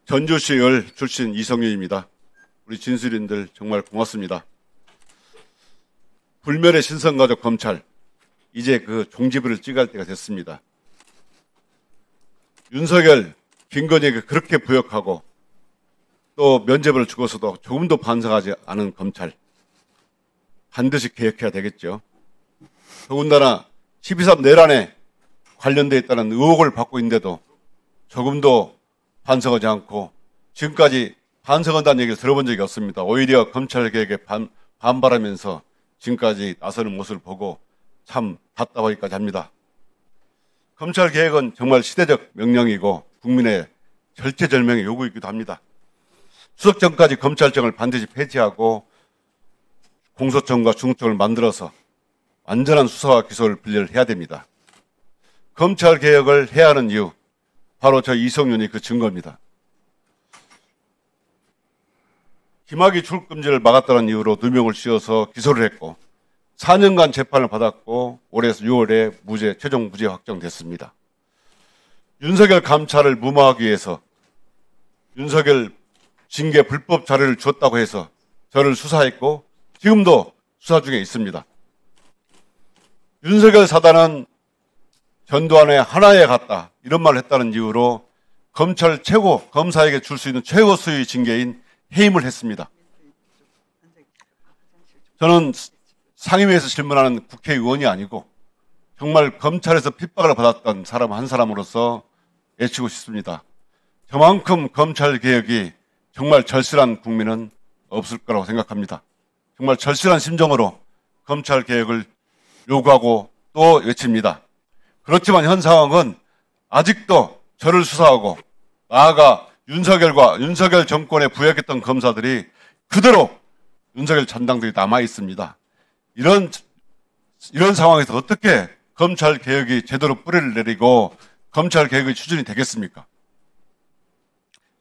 전주시의회 출신 이성윤입니다. 우리 진술인들 정말 고맙습니다. 불멸의 신성가족 검찰, 이제 그 종지부를 찍을 때가 됐습니다. 윤석열, 김건희에게 그렇게 부역하고 또 면죄부를 주고서도 조금도 반성하지 않은 검찰, 반드시 개혁해야 되겠죠. 더군다나 12.3 내란에 관련되어 있다는 의혹을 받고 있는데도 조금도 반성하지 않고 지금까지 반성한다는 얘기를 들어본 적이 없습니다. 오히려 검찰개혁에 반발하면서 지금까지 나서는 모습을 보고 참 답답하기까지 합니다. 검찰개혁은 정말 시대적 명령이고 국민의 절체절명의 요구이기도 합니다. 추석 전까지 검찰청을 반드시 폐지하고 공소청과 중수청을 만들어서 완전한 수사와 기소를 분리를 해야 됩니다. 검찰개혁을 해야 하는 이유, 바로 저 이성윤이 그 증거입니다. 김학의 출금지를 막았다는 이유로 누명을 씌워서 기소를 했고 4년간 재판을 받았고 올해 6월에 최종 무죄 확정됐습니다. 윤석열 감찰을 무마하기 위해서 윤석열 징계 불법 자료를 줬다고 해서 저를 수사했고 지금도 수사 중에 있습니다. 윤석열 사단은 전두환의 하나에 갔다 이런 말을 했다는 이유로 검찰 최고 검사에게 줄 수 있는 최고 수위 징계인 해임을 했습니다. 저는 상임위에서 질문하는 국회의원이 아니고 정말 검찰에서 핍박을 받았던 사람 한 사람으로서 외치고 싶습니다. 저만큼 검찰개혁이 정말 절실한 국민은 없을 거라고 생각합니다. 정말 절실한 심정으로 검찰개혁을 요구하고 또 외칩니다. 그렇지만 현 상황은 아직도 저를 수사하고 나아가 윤석열 정권에 부역했던 검사들이 그대로 윤석열 잔당들이 남아 있습니다. 이런 상황에서 어떻게 검찰개혁이 제대로 뿌리를 내리고 검찰개혁의 추진이 되겠습니까?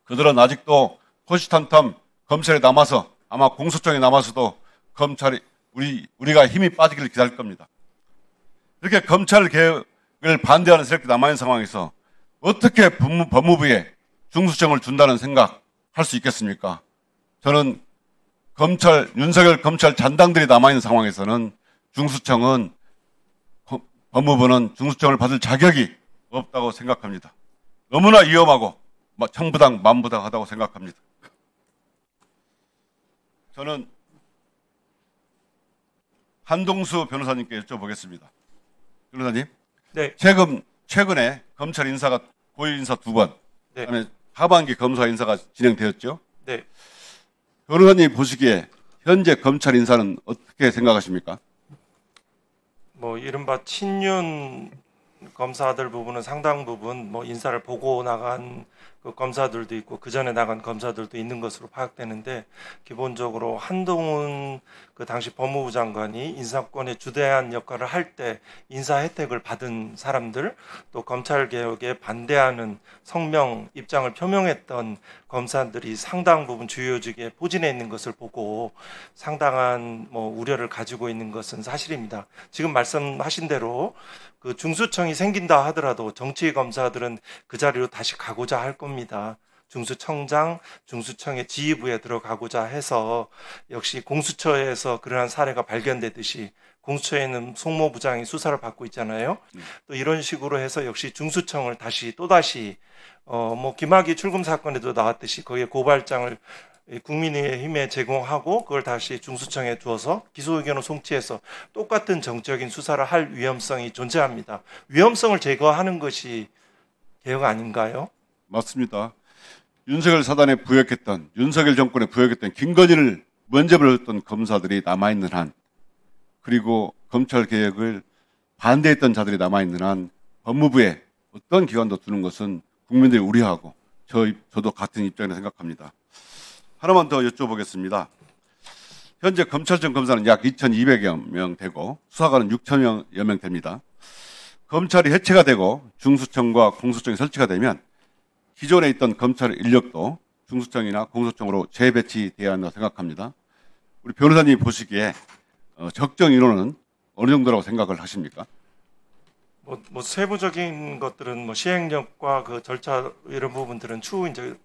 그들은 아직도 호시탐탐 검찰에 남아서 아마 공소청에 남아서도 검찰이 우리가 힘이 빠지기를 기다릴 겁니다. 이렇게 검찰개혁을 반대하는 세력들이 남아있는 상황에서 어떻게 법무부에 중수청을 준다는 생각 할 수 있겠습니까? 저는 윤석열 검찰 잔당들이 남아있는 상황에서는 법무부는 중수청을 받을 자격이 없다고 생각합니다. 너무나 위험하고 천부당 만부당하다고 생각합니다. 저는 한동수 변호사님께 여쭤보겠습니다. 변호사님, 네. 최근에 검찰 인사가 고위 인사 2번, 네. 그다음에 하반기 검사 인사가 진행되었죠. 네. 변호사님 보시기에 현재 검찰 인사는 어떻게 생각하십니까? 이른바 친윤 검사들 부분은 상당 부분 인사를 보고 나간 그 검사들도 있고 그 전에 나간 검사들도 있는 것으로 파악되는데, 기본적으로 한동훈 그 당시 법무부 장관이 인사권에 주대한 역할을 할 때 인사 혜택을 받은 사람들, 또 검찰 개혁에 반대하는 성명 입장을 표명했던 검사들이 상당 부분 주요직에 포진해 있는 것을 보고 상당한 우려를 가지고 있는 것은 사실입니다. 지금 말씀하신 대로 그 중수청이 생긴다 하더라도 정치 검사들은 그 자리로 다시 가고자 할 겁니다. 중수청장, 중수청의 지휘부에 들어가고자 해서 역시 공수처에서 그러한 사례가 발견되듯이 공수처에는 송모부장이 수사를 받고 있잖아요. 또 이런 식으로 해서 역시 중수청을 또다시 김학의 출금 사건에도 나왔듯이 거기에 고발장을 국민의힘에 제공하고 그걸 다시 중수청에 두어서 기소 의견을 송치해서 똑같은 정적인 수사를 할 위험성이 존재합니다. 위험성을 제거하는 것이 개혁 아닌가요? 맞습니다. 윤석열 사단에 부역했던, 윤석열 정권에 부역했던 김건희를 면죄부를 했던 검사들이 남아있는 한, 그리고 검찰개혁을 반대했던 자들이 남아있는 한 법무부에 어떤 기관도 두는 것은 국민들이 우려하고 저도 같은 입장이라 생각합니다. 하나만 더 여쭤보겠습니다. 현재 검찰청 검사는 약 2,200여 명 되고 수사관은 6,000여 명 됩니다. 검찰이 해체가 되고 중수청과 공수청이 설치가 되면 기존에 있던 검찰 인력도 중수청이나 공수청으로 재배치돼야 한다고 생각합니다. 우리 변호사님 보시기에 적정 인원은 어느 정도라고 생각을 하십니까? 세부적인 것들은 시행령과 그 절차 이런 부분들은 추후 이제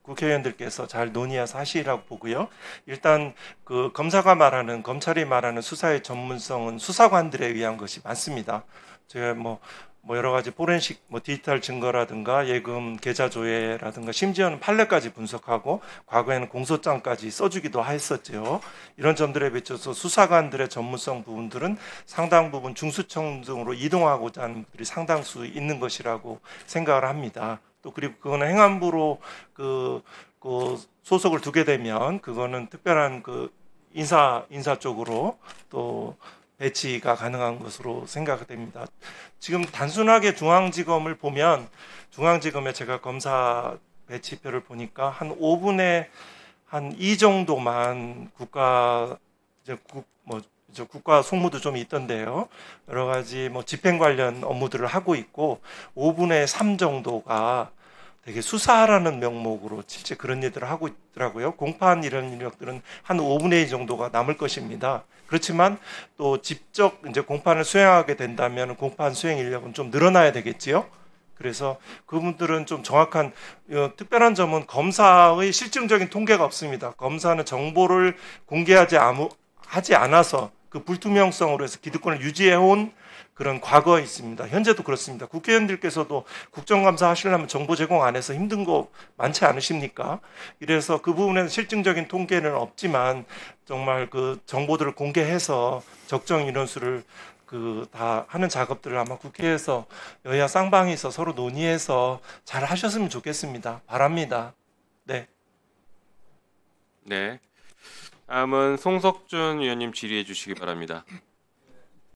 국회의원들께서 잘 논의해서 하시라고 보고요. 일단 그 검찰이 말하는 수사의 전문성은 수사관들에 의한 것이 많습니다. 제가 뭐 여러 가지 포렌식 디지털 증거라든가 예금 계좌 조회라든가 심지어는 판례까지 분석하고 과거에는 공소장까지 써주기도 했었죠. 이런 점들에 비춰서 수사관들의 전문성 부분들은 상당 부분 중수청 등으로 이동하고자 하는 분들이 상당수 있는 것이라고 생각을 합니다. 또 그리고 그거는 행안부로 그 소속을 두게 되면 그거는 특별한 그 인사 쪽으로 또 배치가 가능한 것으로 생각됩니다. 지금 단순하게 중앙지검을 보면 중앙지검에 제가 검사 배치표를 보니까 한 5분의 한 2 정도만 국가 송무도 좀 있던데요. 여러 가지 집행 관련 업무들을 하고 있고 5분의 3 정도가 되게 수사라는 명목으로 실제 그런 일들을 하고 있더라고요. 공판 이런 인력들은 한 5분의 2 정도가 남을 것입니다. 그렇지만 또 직접 이제 공판을 수행하게 된다면 공판 수행 인력은 좀 늘어나야 되겠지요. 그래서 그분들은 좀 정확한 특별한 점은 검사의 실증적인 통계가 없습니다. 검사는 정보를 하지 않아서 그 불투명성으로 해서 기득권을 유지해온 그런 과거에 있습니다. 현재도 그렇습니다. 국회의원들께서도 국정감사 하시려면 정보 제공 안 해서 힘든 거 많지 않으십니까? 이래서 그 부분에는 실증적인 통계는 없지만 정말 그 정보들을 공개해서 적정 인원수를 다 하는 작업들을 아마 국회에서 여야 쌍방에서 서로 논의해서 잘 하셨으면 좋겠습니다. 바랍니다. 네. 네. 다음은 송석준 의원님 질의해 주시기 바랍니다.